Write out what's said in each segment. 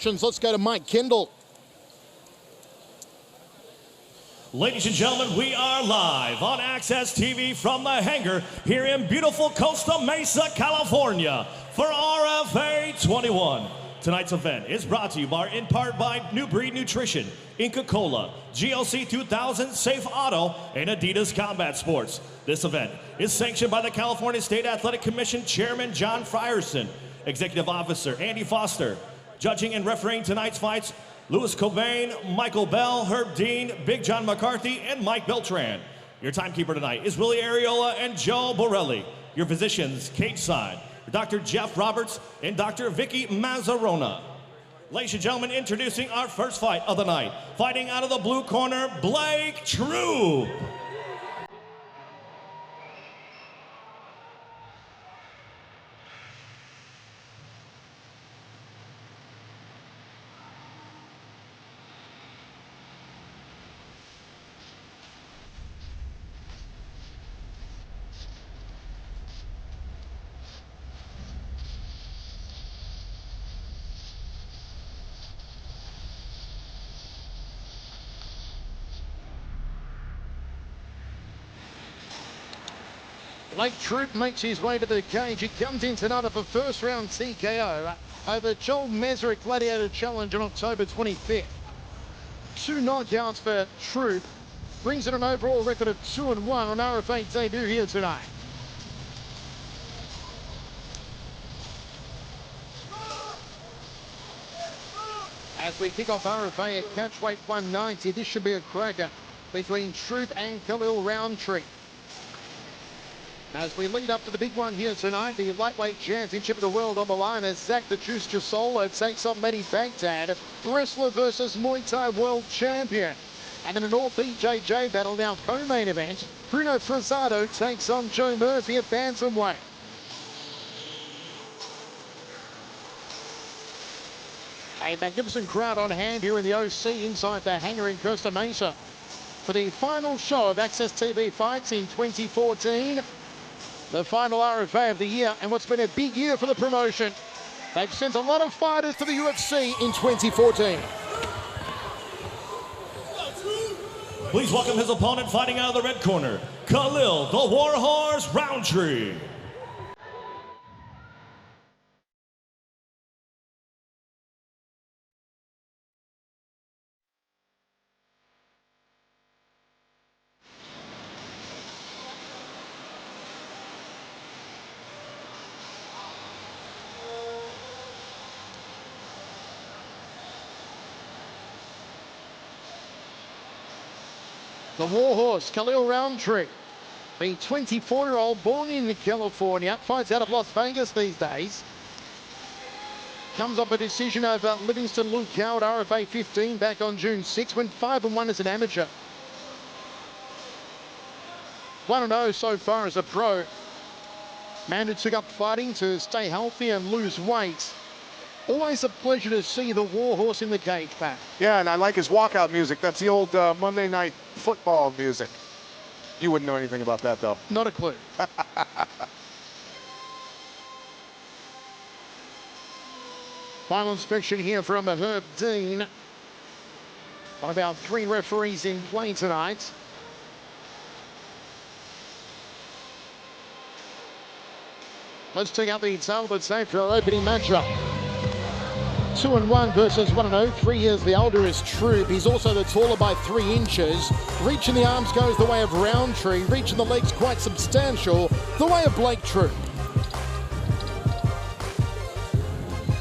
instructions. Let's go to Mike Kendall. Ladies and gentlemen, we are live on Access TV from the hangar here in beautiful Costa Mesa, California for RFA 21. Tonight's event is brought to you in part by New Breed Nutrition, Inca Cola, GLC 2000 Safe Auto, and Adidas Combat Sports. This event is sanctioned by the California State Athletic Commission Chairman John Frierson, Executive Officer Andy Foster, judging and refereeing tonight's fights Louis Cobain, Michael Bell, Herb Dean, Big John McCarthy, and Mike Beltran. Your timekeeper tonight is Willie Ariola and Joe Borelli. Your physicians, cage side, Dr. Jeff Roberts and Dr. Vicky Mazzarona. Ladies and gentlemen, introducing our first fight of the night. Fighting out of the blue corner, Blake Troop. Blake Troop makes his way to the cage. He comes in tonight of a first round TKO over Joel Mesrick Gladiator Challenge on October 25th. 2 knockouts for Troop. Brings in an overall record of 2-1 on RFA debut here tonight. As we kick off RFA at catchweight 190, this should be a cracker between Troop and Khalil Rountree. As we lead up to the big one here tonight, the lightweight championship of the world on the line as Zach the Juice Jasolo takes on Manny Baghdad, wrestler versus Muay Thai world champion. And in an all BJJ battle now co-main event, Bruno Frazzado takes on Joe Murphy at bantamweight. A magnificent crowd on hand here in the OC inside the hangar in Costa Mesa for the final show of Access TV Fights in 2014. The final RFA of the year, and what's been a big year for the promotion. They've sent a lot of fighters to the UFC in 2014. Please welcome his opponent fighting out of the red corner, Khalil the Warhorse Rountree. The Warhorse, Khalil Rountree, the 24-year-old born in California, fights out of Las Vegas these days. Comes off a decision over Livingston Luke Howard, RFA 15 back on June 6, went 5-1 as an amateur. 1-0 so far as a pro. Man who took up fighting to stay healthy and lose weight. Always a pleasure to see the Warhorse in the cage, Pat. Yeah, and I like his walkout music. That's the old Monday Night Football music. You wouldn't know anything about that, though. Not a clue. Final inspection here from Herb Dean. One of our 3 referees in play tonight. Let's take out the Talbot safe for our opening matchup. 2-1 versus 1-0. 3 years the older is Troop. He's also the taller by 3 inches. Reach in the arms goes the way of Rountree. Reach in the legs quite substantial, the way of Blake Troop.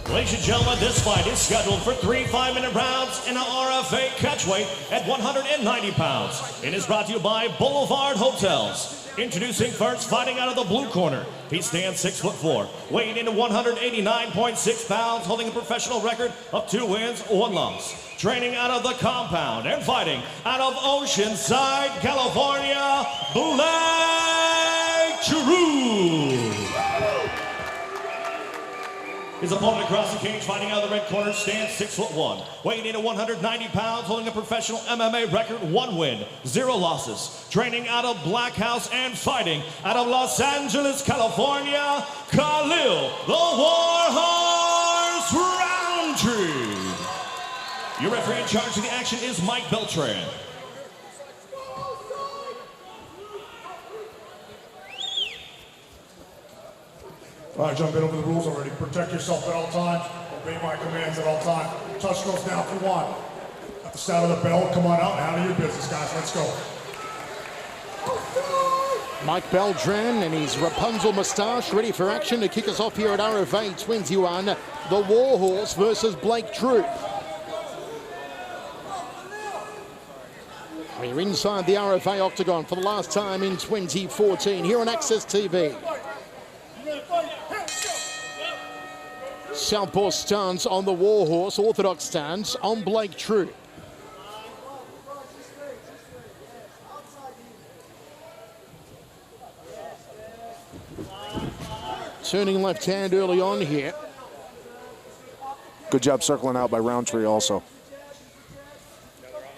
Ladies and gentlemen, this fight is scheduled for 3 5-minute rounds in an RFA catchweight at 190 pounds. It is brought to you by Boulevard Hotels. Introducing first, fighting out of the blue corner. He stands 6'4", weighing in at 189.6 pounds, holding a professional record of 2 wins, 1 loss. Training out of the compound and fighting out of Oceanside, California, Blake Troop. His opponent across the cage, fighting out of the red corner, stands 6'1", weighing in at 190 pounds, holding a professional MMA record, 1 win, 0 losses. Training out of Black House and fighting out of Los Angeles, California, Khalil the Warhorse Rountree. Your referee in charge of the action is Mike Beltran. All right, jump in over the rules already. Protect yourself at all times. Obey my commands at all times. Touch goes down for one. At the start of the bell, come on out and handle your business, guys. Let's go. Mike Beltran and his Rapunzel moustache ready for action to kick us off here at RFA 21. The Warhorse versus Blake Troop. We're inside the RFA Octagon for the last time in 2014 here on Access TV. Southpaw stance on the Warhorse, orthodox stance on Blake Troop. Turning left hand early on here. Good job circling out by Rountree also.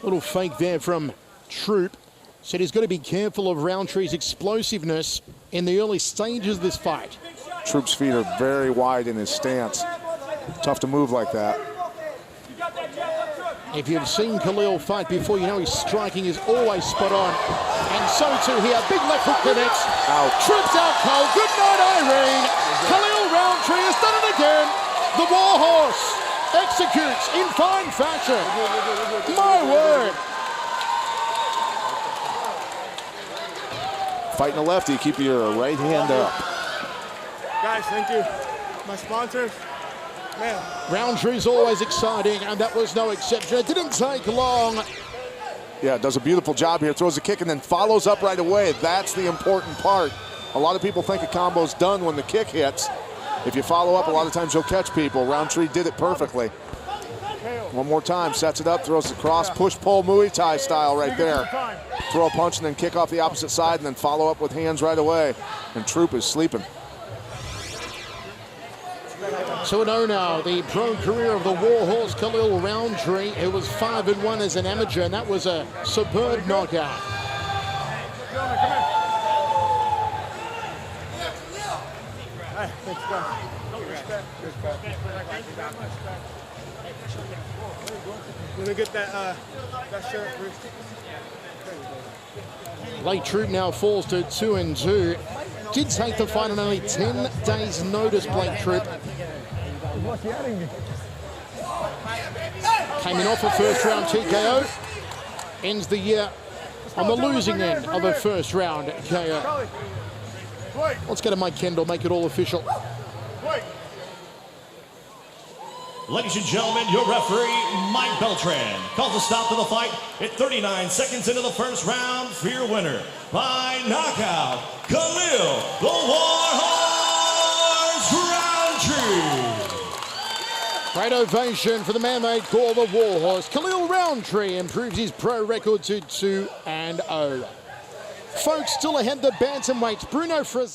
Little fake there from Troop. Said he's got to be careful of Rountree's explosiveness in the early stages of this fight. Troop's feet are very wide in his stance. Tough to move like that. If you've seen Khalil fight before, you know his striking is always spot on. And so too here. Big left hook connects. Out. Troop's out cold. Good night, Irene. Khalil Rountree has done it again. The Warhorse executes in fine fashion. My word. Fighting a lefty, keep your right hand up. Guys, thank you. My sponsors. Man. Rountree's always exciting, and that was no exception. It didn't take long. Yeah, does a beautiful job here. Throws a kick and then follows up right away. That's the important part. A lot of people think a combo's done when the kick hits. If you follow up, a lot of times you'll catch people. Rountree did it perfectly. One more time, sets it up, throws the cross, push-pull Muay Thai style right there. Throw a punch and then kick off the opposite side and then follow up with hands right away. And Troop is sleeping. 2-0 now, the pro career of the Warhorse Khalil Rountree, who was 5-1 as an amateur, and that was a superb knockout. Let me get that shirt, Bruce. Blake Troop now falls to 2-2. Did take the fight on only 10 days' notice, Blake Troop. Came in off a first round TKO. Ends the year on the losing end of a first round KO. Let's go to Mike Kendall, make it all official. Ladies and gentlemen, your referee, Mike Beltran, calls a stop to the fight at 39 seconds into the first round for your winner by knockout, Khalil the Warhorse Rountree. Great ovation for the man they call the Warhorse. Khalil Rountree improves his pro record to 2-0. Folks, still ahead the bantamweights. Bruno Frazar.